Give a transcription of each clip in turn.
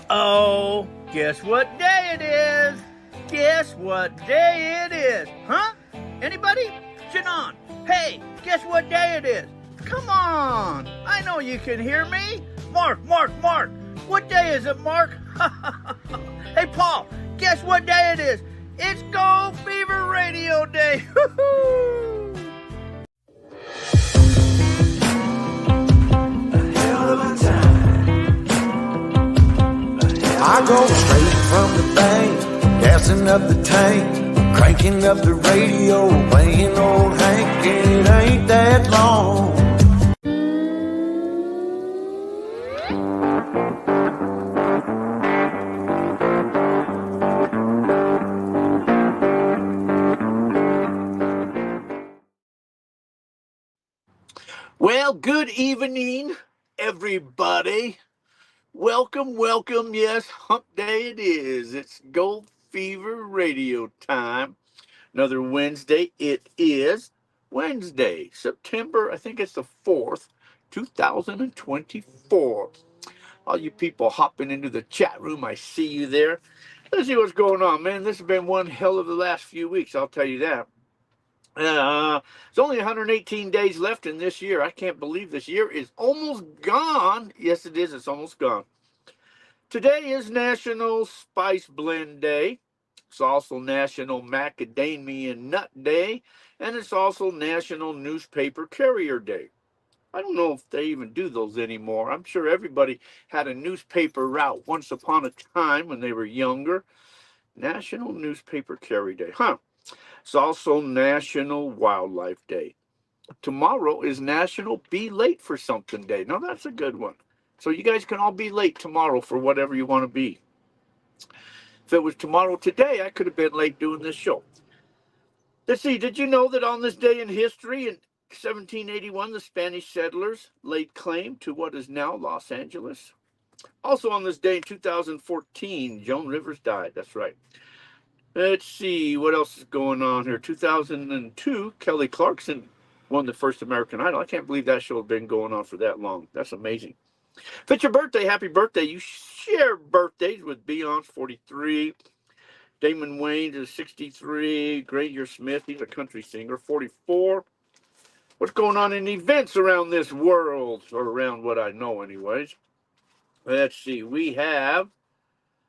Uh-oh, guess what day it is? Guess what day it is? Huh? Anybody? Shannon, hey, guess what day it is? Come on, I know you can hear me. Mark, what day is it, Mark? Hey, Paul, guess what day it is? It's Gold Fever Radio Day. I go straight from the bank, gassing up the tank, cranking up the radio, playing old Hank, and it ain't that long. Well, good evening, everybody. Welcome. Yes, hump day it is. It's Gold Fever Radio time. Another Wednesday. It is Wednesday, September, I think it's the 4th, 2024. All you people hopping into the chat room, I see you there. Let's see what's going on, man. This has been one hell of the last few weeks, I'll tell you that. It's only 118 days left in this year. I can't believe this year is almost gone. Yes, it is. It's almost gone. Today is National Spice Blend Day. It's also National Macadamia Nut Day. And it's also National Newspaper Carrier Day. I don't know if they even do those anymore. I'm sure everybody had a newspaper route once upon a time when they were younger. National Newspaper Carrier Day. Huh. It's also National Wildlife Day. Tomorrow is National Be Late for Something Day. Now, that's a good one. So you guys can all be late tomorrow for whatever you want to be. If it was tomorrow today, I could have been late doing this show. Let's see, did you know that on this day in history, in 1781, the Spanish settlers laid claim to what is now Los Angeles? Also on this day in 2014, Joan Rivers died. That's right. Let's see, what else is going on here? 2002, Kelly Clarkson won the first American Idol. I can't believe that show has been going on for that long. That's amazing. If it's your birthday, happy birthday. You share birthdays with Beyonce, 43. Damon Wayans is 63. Granger Smith, he's a country singer, 44. What's going on in events around this world, or around what I know anyways? Let's see, we have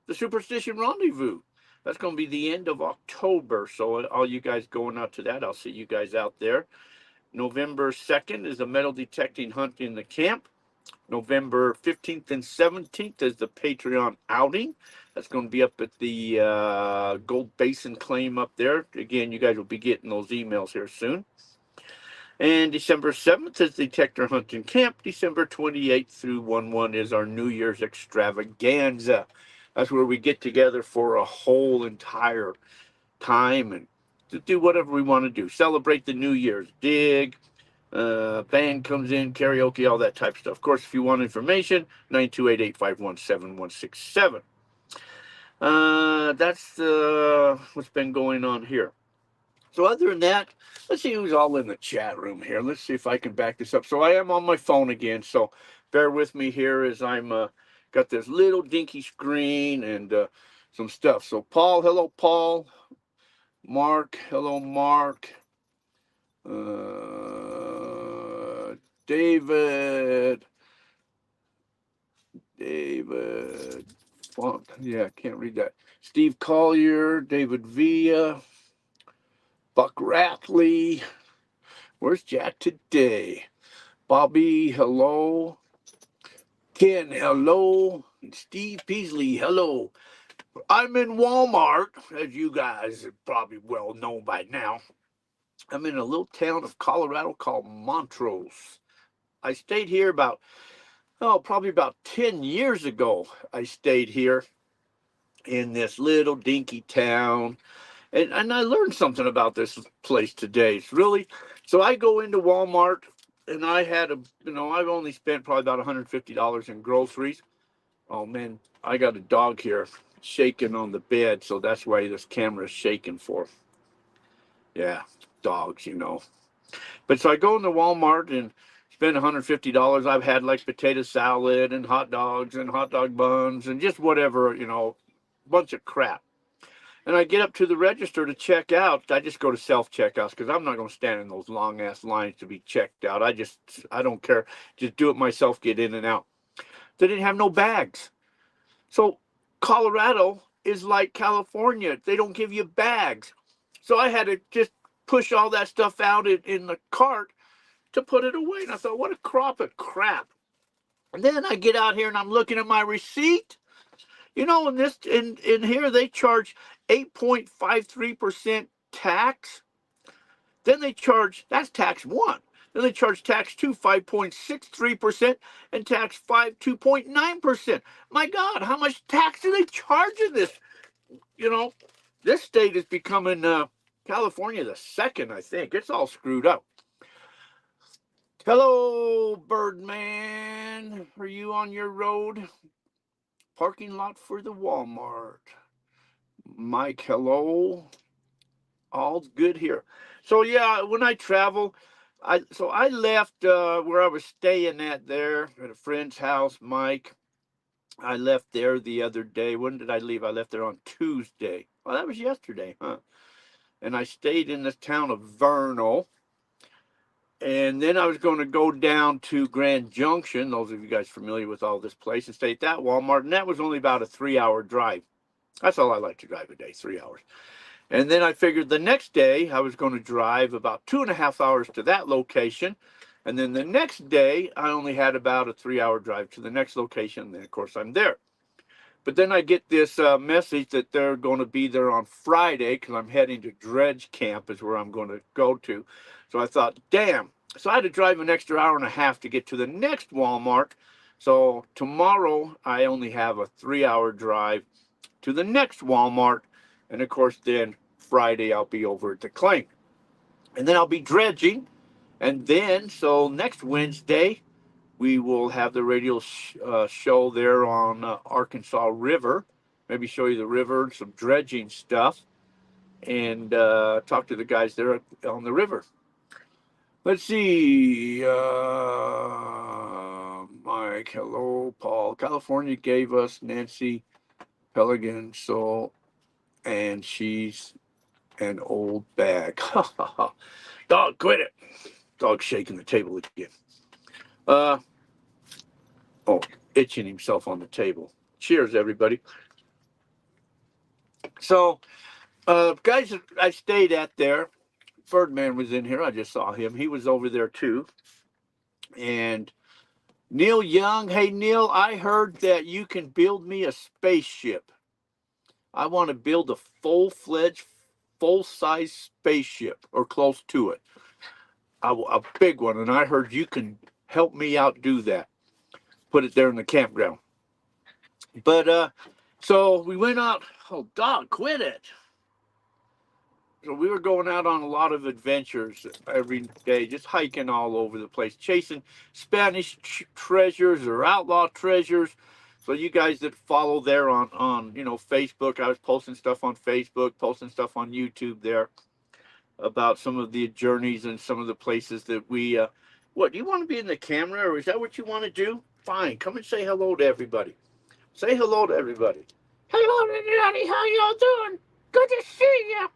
the Superstition Rendezvous. That's going to be the end of October, so all you guys going out to that, I'll see you guys out there. November 2nd is a metal detecting hunt in the camp. November 15th and 17th is the Patreon outing. That's going to be up at the Gold Basin Claim up there. Again, you guys will be getting those emails here soon. And December 7th is the Detector Hunting Camp. December 28th through 1/1 is our New Year's extravaganza. That's where we get together for a whole entire time and to do whatever we want to do. Celebrate the New Year's, dig, band comes in, karaoke, all that type of stuff. Of course, if you want information, 928-851-7167. That's what's been going on here. So other than that, let's see who's all in the chat room here. Let's see if I can back this up. So I am on my phone again, so bear with me here as I'm got this little dinky screen and some stuff. So Paul, hello Paul. Mark, hello Mark. David, yeah, I can't read that. Steve Collier, David Villa, Buck Ratley. Where's Jack today? Bobby, hello. Ken, hello. And Steve Peasley, hello. I'm in Walmart, as you guys are probably well known by now. I'm in a little town of Colorado called Montrose. I stayed here probably about 10 years ago. I stayed here in this little dinky town. And I learned something about this place today. It's really, so I go into Walmart and I had I've only spent probably about $150 in groceries. Oh man, I got a dog here shaking on the bed. So that's why this camera is shaking for. Yeah, dogs, But so I go into Walmart and spend $150. I've had like potato salad and hot dogs and hot dog buns and just whatever, you know, bunch of crap. And I get up to the register to check out. I just go to self-checkouts because I'm not going to stand in those long-ass lines to be checked out. I don't care. Just do it myself, get in and out. They didn't have no bags. So Colorado is like California. They don't give you bags. So I had to just push all that stuff out in the cart to put it away. And I thought, what a crop of crap. And then I get out here and I'm looking at my receipt. You know, in here they charge 8.53% tax. Then they charge, that's tax 1. Then they charge tax 2, 5.63%, and tax 5, 2.9%. My God, how much tax do they charge in this? You know, this state is becoming California the second, I think. It's all screwed up. Hello, Birdman. Are you on your road? Parking lot for the Walmart. Mike, hello. All's good here. So yeah, when I travel, I left where I was staying at there at a friend's house, Mike. I left there the other day. When did I leave? I left there on Tuesday. Well, that was yesterday, huh? And I stayed in the town of Vernal. And then I was going to go down to Grand Junction. Those of you guys familiar with all this place, and stay at that Walmart. And that was only about a 3-hour drive. That's all I like to drive a day, 3 hours. And then I figured the next day I was going to drive about 2.5 hours to that location. And then the next day I only had about a 3-hour drive to the next location. And then, of course, I'm there. But then I get this message that they're going to be there on Friday because I'm heading to Dredge Camp is where I'm going to go to. So I thought, damn. So I had to drive an extra hour and a half to get to the next Walmart. So tomorrow I only have a 3-hour drive to the next Walmart. And of course, then Friday I'll be over at the Clank. And then I'll be dredging. And then, so next Wednesday, we will have the radio show there on Arkansas River. Maybe show you the river, some dredging stuff, and talk to the guys there on the river. Let's see. Mike, hello, Paul. California gave us Nancy Peligan, so, and she's an old bag. Dog, quit it. Dog shaking the table again. Oh, itching himself on the table. Cheers, everybody. So, guys, I stayed at there. Birdman was in here. I just saw him. He was over there too. And Neil Young. Hey, Neil, I heard that you can build me a spaceship. I want to build a full-fledged, full-size spaceship or close to it. A big one. And I heard you can help me out do that. Put it there in the campground. But so we went out. Oh, dog, quit it. So we were going out on a lot of adventures every day, just hiking all over the place, chasing Spanish treasures or outlaw treasures. So you guys that follow there on Facebook, I was posting stuff on Facebook, posting stuff on YouTube there about some of the journeys and some of the places that we. What, do you want to be in the camera, or is that what you want to do? Fine, come and say hello to everybody. Say hello to everybody. Hello, everybody. How y'all doing? Good to see you.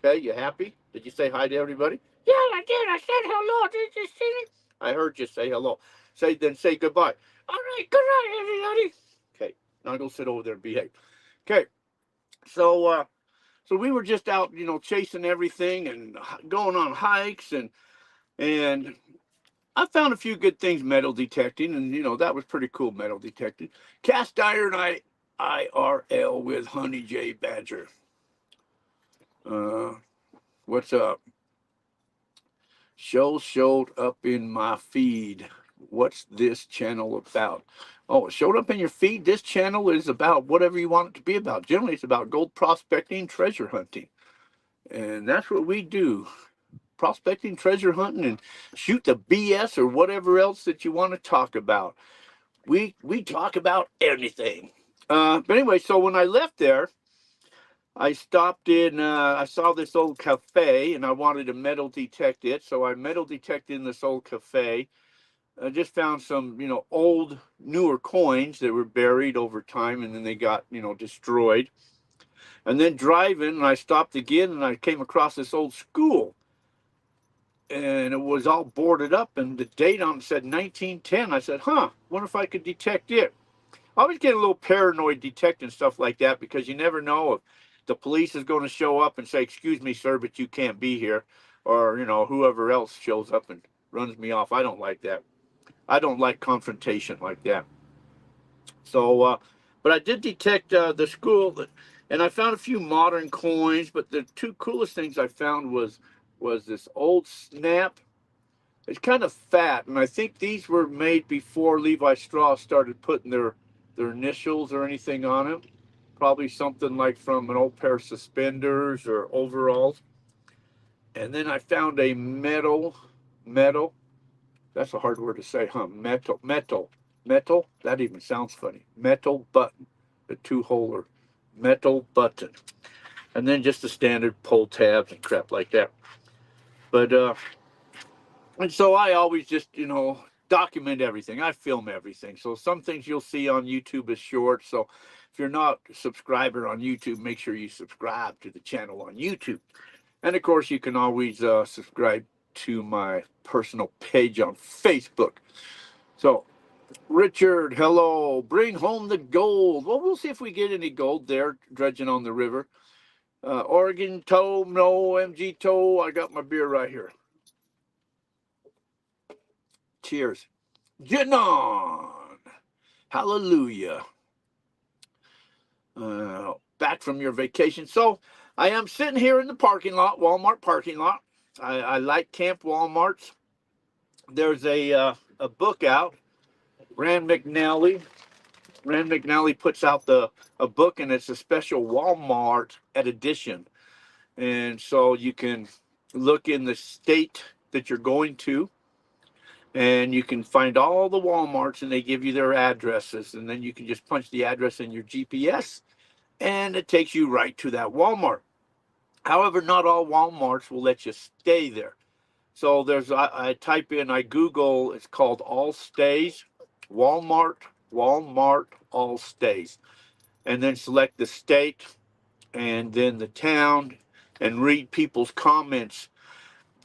Okay, you happy? Did you say hi to everybody? Yeah, I did. I said hello. Did you see me? I heard you say hello. Say goodbye. All right, good night, everybody. Okay, now go sit over there and behave. Okay, so we were just out, chasing everything and going on hikes and I found a few good things metal detecting, and that was pretty cool, metal detecting. Cast iron IRL with Honey J Badger. What's up? Show showed up in my feed. What's this channel about? Oh, it showed up in your feed. This channel is about whatever you want it to be about. Generally, it's about gold prospecting, treasure hunting. And that's what we do. Prospecting, treasure hunting, and shoot the BS or whatever else that you want to talk about. We talk about anything. But anyway, so when I left there, I stopped in, I saw this old cafe, and I wanted to metal detect it. So I metal detected in this old cafe. I just found some, old, newer coins that were buried over time, and then they got, destroyed. And then driving, and I stopped again, and I came across this old school, and it was all boarded up, and the date on it said 1910. I said, huh, wonder if I could detect it. I always get a little paranoid detecting stuff like that, because you never know if the police is going to show up and say, excuse me, sir, but you can't be here. Or, whoever else shows up and runs me off. I don't like that. I don't like confrontation like that. So, but I did detect the school, and I found a few modern coins. But the two coolest things I found was this old snap. It's kind of fat, and I think these were made before Levi Strauss started putting their initials or anything on it. Probably something like from an old pair of suspenders or overalls. And then I found a metal. That's a hard word to say, huh? Metal. That even sounds funny. Metal button, a two-holer metal button, and then just the standard pull tabs and crap like that. But and so I always just document everything. I film everything. So some things you'll see on YouTube is short. So if you're not a subscriber on YouTube, make sure you subscribe to the channel on YouTube. And of course, you can always subscribe to my personal page on Facebook. So, Richard, hello. Bring home the gold. Well, we'll see if we get any gold there dredging on the river. Oregon tow, no, MG tow. I got my beer right here. Cheers. Genon. Hallelujah. Back from your vacation. So, I am sitting here in the parking lot, Walmart parking lot. I like Camp Walmarts. There's a book out. Rand McNally puts out a book, and it's a special Walmart edition. And so you can look in the state that you're going to, and you can find all the Walmarts, and they give you their addresses, and then you can just punch the address in your GPS, and it takes you right to that Walmart. However, not all Walmarts will let you stay there. So I type in, I Google, it's called All Stays, Walmart All Stays, and then select the state and then the town and read people's comments,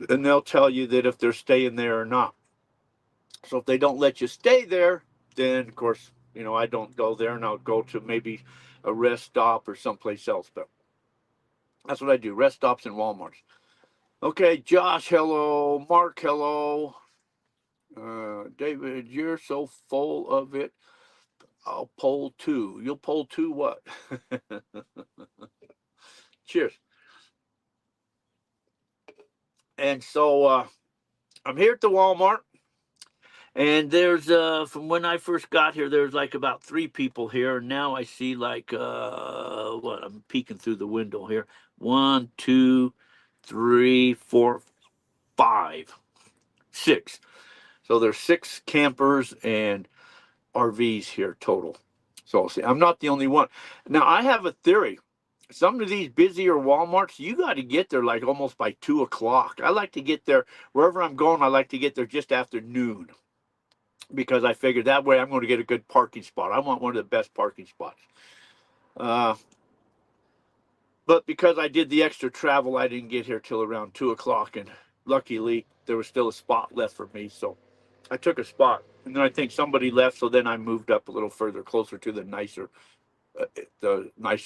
and they'll tell you that if they're staying there or not. So if they don't let you stay there, then of course, I don't go there, and I'll go to maybe a rest stop or someplace else. But that's what I do, rest stops and Walmarts. Okay, Josh, hello. Mark, hello. David, you're so full of it. I'll poll two. You'll poll two what? Cheers. And so I'm here at the Walmart, and there's from when I first got here, there's like about 3 people here, and now I see like what? I'm peeking through the window here. 1, 2, 3, 4, 5, 6. So there's 6 campers and RVs here total. So see, I'm not the only one. Now I have a theory. Some of these busier Walmarts, you got to get there like almost by 2 o'clock. I like to get there wherever I'm going. I like to get there just after noon, because I figured that way I'm going to get a good parking spot. I want one of the best parking spots. But because I did the extra travel, I didn't get here till around 2 o'clock, and luckily there was still a spot left for me. So I took a spot, and then I think somebody left, so then I moved up a little further, closer to the nicer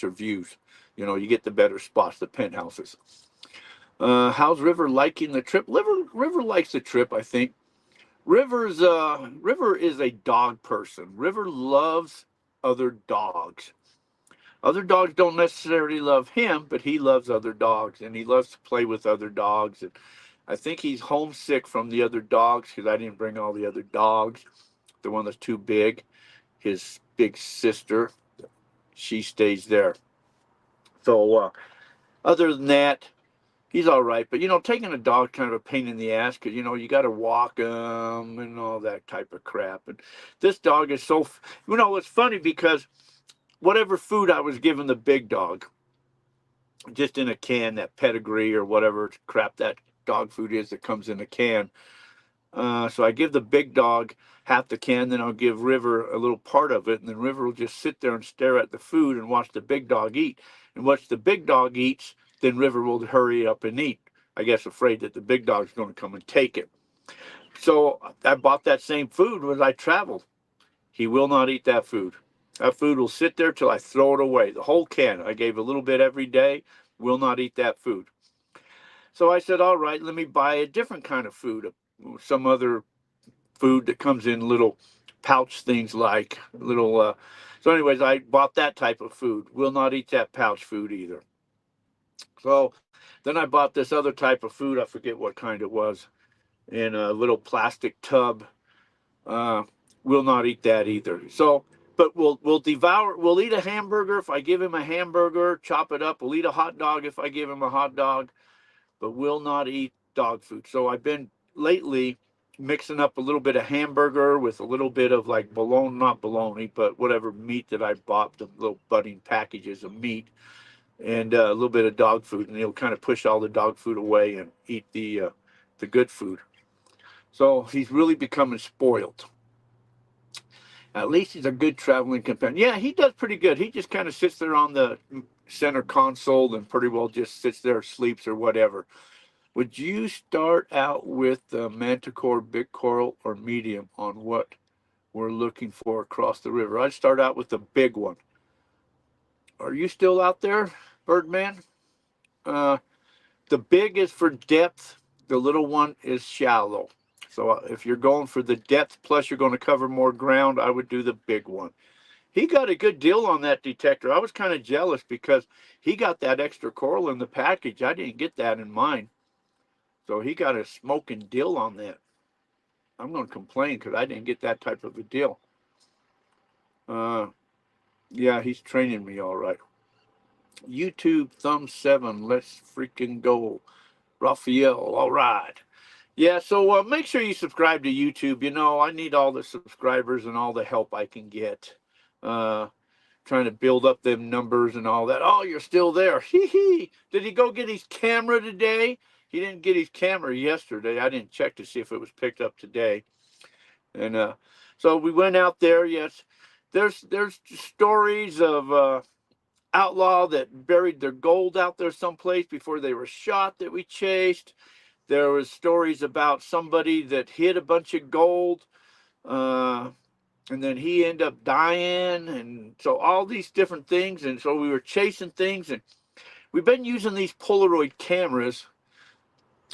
views. You get the better spots, the penthouses. How's River liking the trip? River likes the trip, I think. River is a dog person. River loves other dogs. Other dogs don't necessarily love him, but he loves other dogs, and he loves to play with other dogs. And I think he's homesick from the other dogs, because I didn't bring all the other dogs. The one that's too big, his big sister, she stays there. So other than that, he's all right. But taking a dog kind of a pain in the ass, because you got to walk him and all that type of crap. And this dog is so it's funny, because whatever food I was giving the big dog, just in a can, that pedigree or whatever crap that dog food is that comes in a can, So I give the big dog half the can, then I'll give River a little part of it, and then River will just sit there and stare at the food and watch the big dog eat. And once the big dog eats, then River will hurry up and eat, I guess afraid that the big dog's going to come and take it. So I bought that same food when I traveled. He will not eat that food. That food will sit there till I throw it away. The whole can. I gave a little bit every day. Will not eat that food. So I said, all right, let me buy a different kind of food, some other food that comes in little pouch things like little. So anyways, I bought that type of food. Will not eat that pouch food either. So then I bought this other type of food. I forget what kind it was, in a little plastic tub. Will not eat that either. So, but we'll eat a hamburger if I give him a hamburger, chop it up. We'll eat a hot dog if I give him a hot dog, but will not eat dog food. So I've been lately mixing up a little bit of hamburger with a little bit of like bologna, not bologna, but whatever meat that I bought, the little budding packages of meat, and a little bit of dog food, and he'll kind of push all the dog food away and eat the good food. So he's really becoming spoiled. At least he's a good traveling companion. Yeah, he does pretty good. He just kind of sits there on the center console and pretty well just sits there, sleeps or whatever. Would you start out with the Manticore, big coral, or medium on what we're looking for across the river? I'd start out with the big one. Are you still out there, Birdman? The big is for depth. The little one is shallow. So if you're going for the depth, plus you're going to cover more ground, I would do the big one. He got a good deal on that detector. I was kind of jealous because he got that extra coral in the package. I didn't get that in mine. So he got a smoking deal on that. I'm going to complain because I didn't get that type of a deal. Yeah, he's training me all right. YouTube thumb 7. Let's freaking go. Raphael, all right. Yeah, so make sure you subscribe to YouTube. You know, I need all the subscribers and all the help I can get. Trying to build up them numbers and all that. Oh, you're still there. Hee. Did he go get his camera today? He didn't get his camera yesterday. I didn't check to see if it was picked up today. And so we went out there. Yes, there's stories of outlaw that buried their gold out there someplace before they were shot that we chased. There was stories about somebody that hid a bunch of gold, and then he ended up dying, and so all these different things. And so we were chasing things, and we've been using these Polaroid cameras.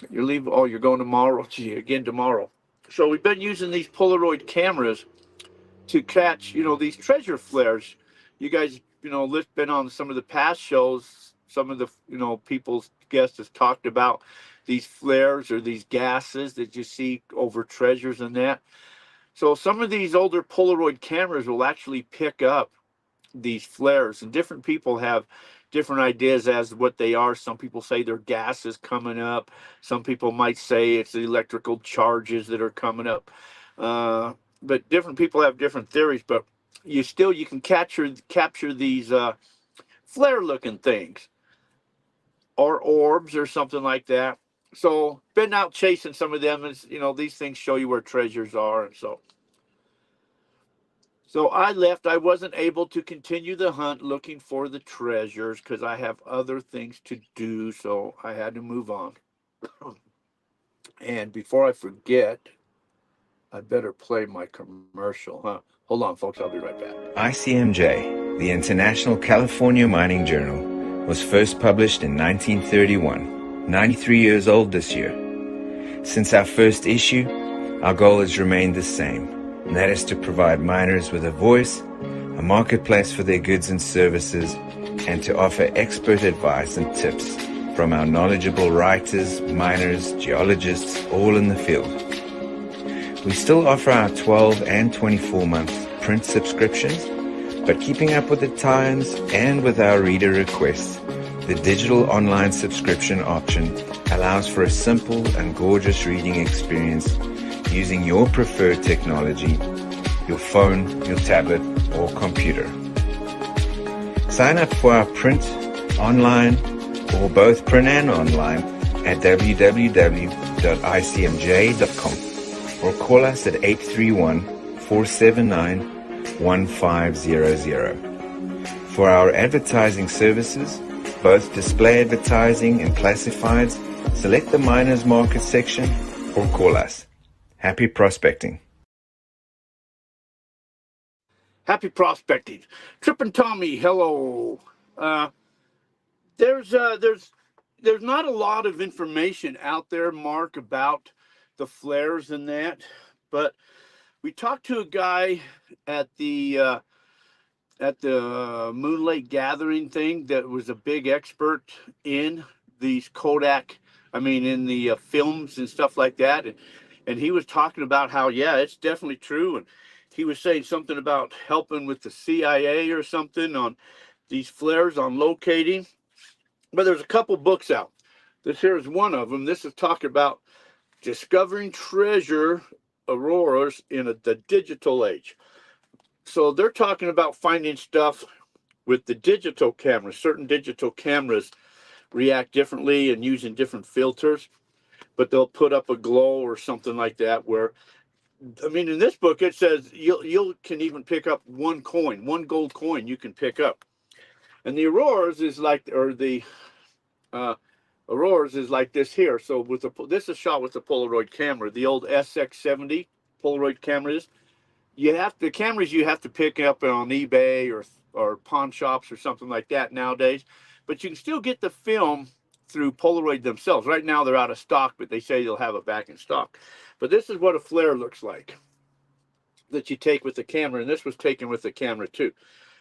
You're going tomorrow? Gee, again tomorrow. So we've been using these Polaroid cameras to catch, these treasure flares. You guys, been on some of the past shows. Some of the, people's guests has talked about these flares or these gases that you see over treasures and that. So some of these older Polaroid cameras will actually pick up these flares, and different people have different ideas as to what they are. Some people say they're gases coming up. Some people might say it's the electrical charges that are coming up. But different people have different theories, but you can capture these flare-looking things or orbs or something like that. So been out chasing some of them, and these things show you where treasures are, and so I left. I wasn't able to continue the hunt looking for the treasures because I have other things to do, so I had to move on. And before I forget, I better play my commercial, huh? Hold on, folks. I'll be right back. ICMJ, the International California Mining Journal, was first published in 1931, 93 years old this year. Since our first issue, our goal has remained the same, and that is to provide miners with a voice, a marketplace for their goods and services, and to offer expert advice and tips from our knowledgeable writers, miners, geologists, all in the field. We still offer our 12 and 24-month print subscriptions, but keeping up with the times and with our reader requests, the digital online subscription option allows for a simple and gorgeous reading experience using your preferred technology, your phone, your tablet, or computer. Sign up for our print, online, or both print and online at www.icmj.com. or call us at 831-479-1500. For our advertising services, both display advertising and classifieds, select the miners market section or call us. Happy prospecting. Happy prospecting. Trip and Tommy, hello. There's not a lot of information out there, Mark, about the flares and that, but we talked to a guy at the Moonlight Gathering thing that was a big expert in these Kodak, in the films and stuff like that, and he was talking about how, yeah, it's definitely true, and he was saying something about helping with the CIA or something on these flares, on locating. But there's a couple books out. This here is one of them. This is talking about discovering treasure auroras in the digital age. So they're talking about finding stuff with the digital cameras. Certain digital cameras react differently and using different filters, but they'll put up a glow or something like that where, in this book it says you can even pick up one gold coin you can pick up. And the auroras is like, or the auroras is like this here. So this is shot with the Polaroid camera, the old SX70 Polaroid cameras. The cameras you have to pick up on eBay or pawn shops or something like that nowadays, but you can still get the film through Polaroid themselves. Right now they're out of stock, but they say they'll have it back in stock. But this is what a flare looks like that you take with the camera, and this was taken with the camera too.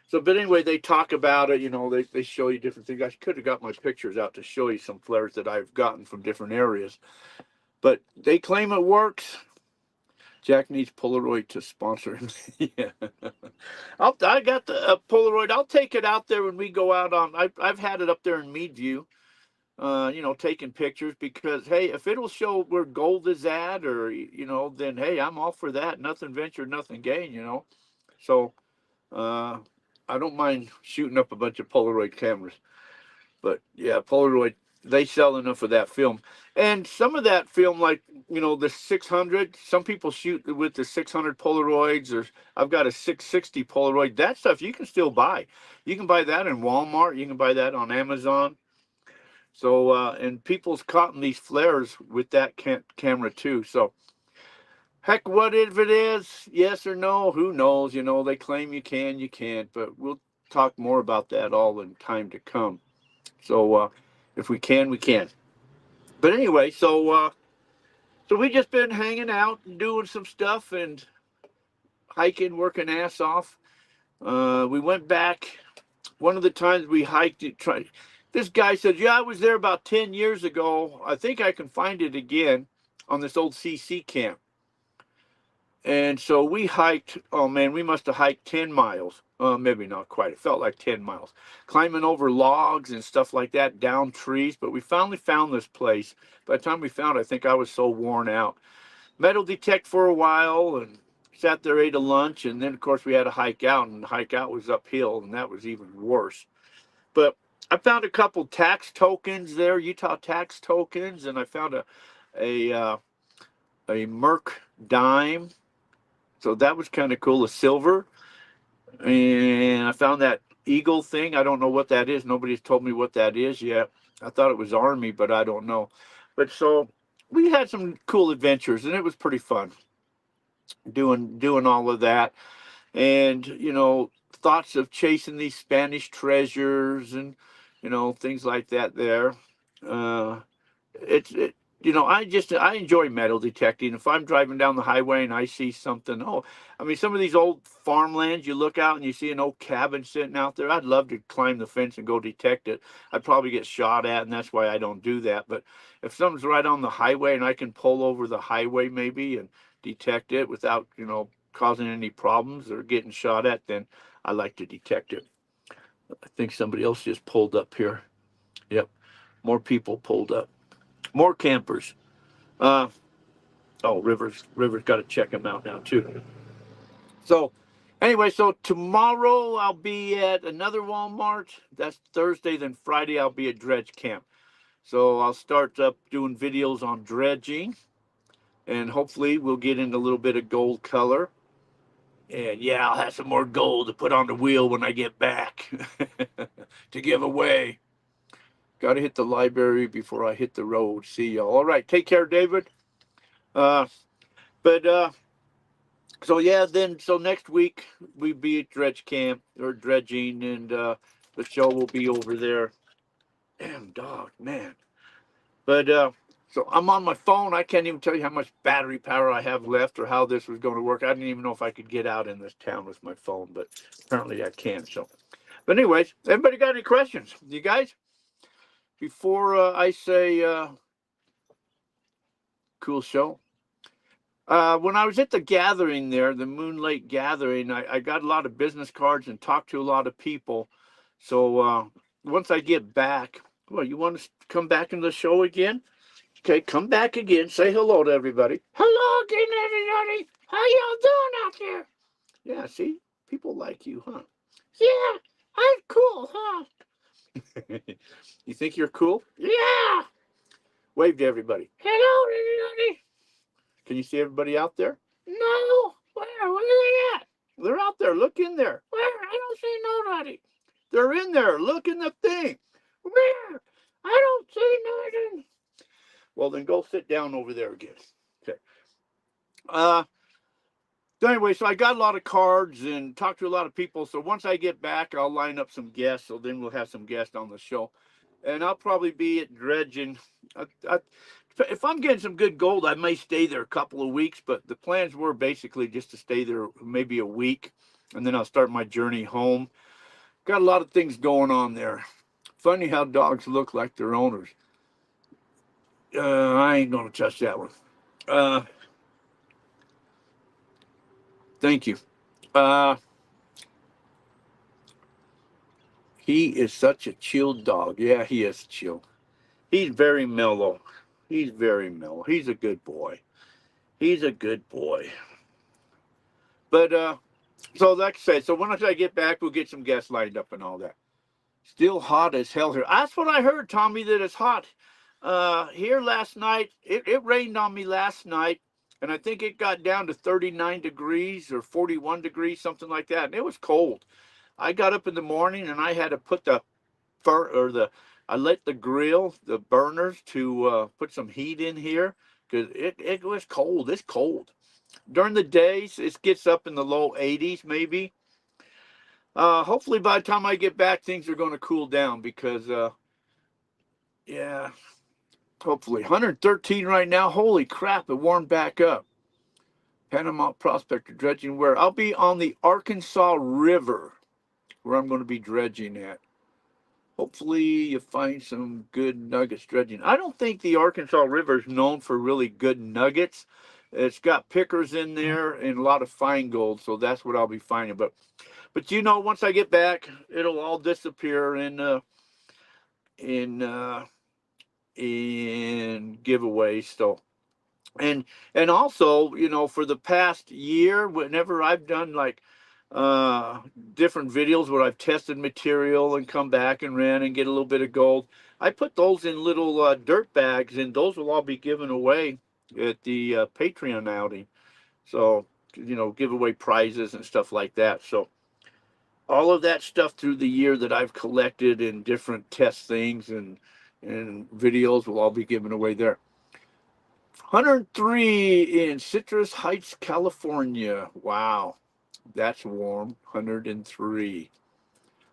So, but anyway, they talk about it, they show you different things. I could have got my pictures out to show you some flares that I've gotten from different areas. But they claim it works. Jack needs Polaroid to sponsor him. Yeah. I got the Polaroid. I'll take it out there when we go out on, I've had it up there in Meadview, taking pictures, because, hey, if it'll show where gold is at, or, then, hey, I'm all for that. Nothing ventured, nothing gained, So, I don't mind shooting up a bunch of Polaroid cameras. But yeah, Polaroid, they sell enough of that film. And some of that film, like, the 600, some people shoot with the 600 Polaroids, or I've got a 660 Polaroid. That stuff you can still buy. You can buy that in Walmart. You can buy that on Amazon. So, and people's caught in these flares with that camera too. So, heck, what if it is? Yes or no? Who knows? They claim you can, you can't, but we'll talk more about that all in time to come. So if we can, we can. But anyway, so we just been hanging out and doing some stuff and hiking, working ass off. We went back. One of the times we hiked, this guy said, yeah, I was there about 10 years ago. I think I can find it again on this old CC camp. And so we hiked, oh man, we must have hiked 10 miles. Maybe not quite. It felt like 10 miles. Climbing over logs and stuff like that, down trees. But we finally found this place. By the time we found it, I think I was so worn out. Metal detect for a while and sat there, ate a lunch. And then, of course, we had to hike out. And the hike out was uphill, and that was even worse. But I found a couple tax tokens there, Utah tax tokens. And I found a Merc dime. So that was kind of cool, a silver. And I found that eagle thing. I don't know what that is. Nobody's told me what that is yet. I thought it was Army, but I don't know. But so we had some cool adventures, and it was pretty fun doing all of that. And, thoughts of chasing these Spanish treasures and, things like that there. I enjoy metal detecting. If I'm driving down the highway and I see something, some of these old farmlands, you look out and you see an old cabin sitting out there. I'd love to climb the fence and go detect it. I'd probably get shot at, and that's why I don't do that. But if something's right on the highway and I can pull over the highway maybe and detect it without, causing any problems or getting shot at, then I like to detect it. I think somebody else just pulled up here. Yep. More people pulled up. More campers. River's got to check them out now too. So anyway, so tomorrow I'll be at another Walmart. That's Thursday. Then Friday I'll be at Dredge Camp. So I'll start up doing videos on dredging. and hopefully we'll get in a little bit of gold color. And yeah, I'll have some more gold to put on the wheel when I get back to give away. Got to hit the library before I hit the road. See y'all. All right, take care, David. Uh, but so yeah, then so next week we be at dredge camp or dredging, and the show will be over there. Damn dog, man. But so I'm on my phone. I can't even tell you how much battery power I have left or how this was going to work. I didn't even know if I could get out in this town with my phone, but apparently I can. So, but anyways, everybody got any questions? You guys? Before I say cool show. When I was at the gathering there, the Moon Lake gathering, I got a lot of business cards and talked to a lot of people. So once I get back, well, you want to come back in the show again? Okay, come back again. Say hello to everybody. Hello again, everybody. How y'all doing out there? Yeah, see, people like you, huh? Yeah, I'm cool, huh? You think you're cool? Yeah. Wave to everybody. Hello, everybody. Can you see everybody out there? No. Where? Where are they at? They're out there. Look in there. Where? I don't see nobody. They're in there. Look in the thing. Where? I don't see nothing. Well, then go sit down over there again. Okay. So anyway, so I got a lot of cards and talked to a lot of people. So once I get back, I'll line up some guests. So then we'll have some guests on the show. And I'll probably be at dredging. If I'm getting some good gold, I may stay there a couple of weeks. But the plans were basically just to stay there maybe a week. And then I'll start my journey home. Got a lot of things going on there. Funny how dogs look like their owners. I ain't going to touch that one. Thank you. He is such a chilled dog. Yeah, he is chill. He's very mellow. He's very mellow. He's a good boy. He's a good boy. But so like I said, so once I get back, we'll get some guests lined up and all that. Still hot as hell here. That's what I heard, Tommy, that it's hot. Here last night, it rained on me last night, and I think it got down to 39 degrees or 41 degrees, something like that. And it was cold. I got up in the morning and I had to put I lit the grill, the burners to put some heat in here because it was cold. It's cold. During the days, it gets up in the low 80s maybe. Hopefully by the time I get back, things are going to cool down because, yeah, hopefully. 113 right now. Holy crap, it warmed back up. Panama Prospector dredging where? I'll be on the Arkansas River where I'm going to be dredging at. Hopefully you find some good nuggets dredging. I don't think the Arkansas River is known for really good nuggets. It's got pickers in there and a lot of fine gold, so that's what I'll be finding. But you know, once I get back, it'll all disappear in giveaways. So and also, you know, for the past year, whenever I've done like different videos where I've tested material and come back and ran and get a little bit of gold, I put those in little dirt bags, and those will all be given away at the Patreon outing. So, you know, give away prizes and stuff like that. So all of that stuff through the year that I've collected in different test things and videos will all be given away there. 103 in Citrus Heights, California. Wow. That's warm. 103,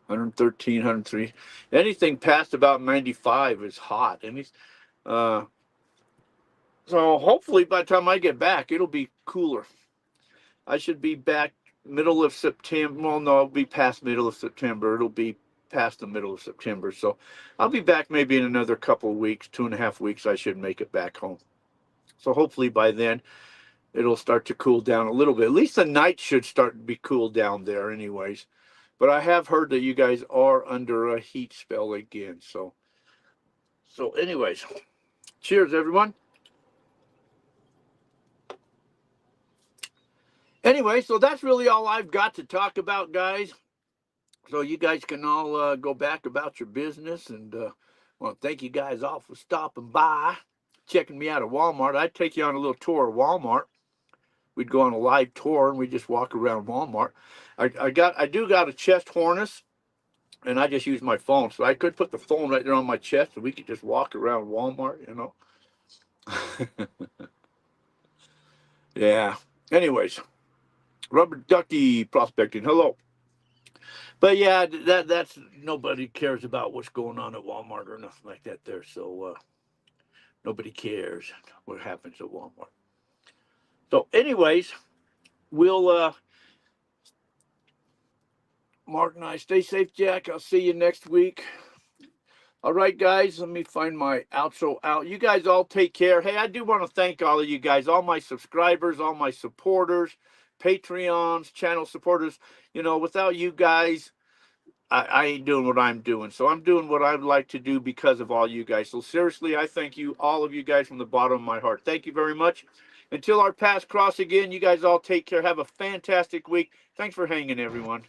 113, 103. Anything past about 95 is hot. So hopefully by the time I get back, it'll be cooler. I should be back middle of September. Well, no, it'll be past middle of September. It'll be past the middle of September. So I'll be back maybe in another couple of weeks, 2.5 weeks. I should make it back home. So hopefully by then, it'll start to cool down a little bit. At least the night should start to be cooled down there anyways. But I have heard that you guys are under a heat spell again. So anyways, cheers, everyone. Anyway, so that's really all I've got to talk about, guys. So you guys can all go back about your business. And I want to thank you guys all for stopping by. checking me out at Walmart, I'd take you on a little tour of Walmart. We'd go on a live tour and we just walk around Walmart. I do got a chest harness, and I just use my phone, so I could put the phone right there on my chest, and we could just walk around Walmart, you know. Yeah. Anyways, Rubber Ducky Prospecting. Hello. But yeah, that's nobody cares about what's going on at Walmart or nothing like that there. So nobody cares what happens at Walmart. So, anyways, we'll Mark and I stay safe, Jack. I'll see you next week. All right, guys, let me find my outro out. You guys all take care. Hey, I do want to thank all of you guys, all my subscribers, all my supporters, Patreons, channel supporters. You know, without you guys, I ain't doing what I'm doing. So I'm doing what I'd like to do because of all you guys. So seriously, I thank you, all of you guys, from the bottom of my heart. Thank you very much. Until our paths cross again, you guys all take care. Have a fantastic week. Thanks for hanging, everyone.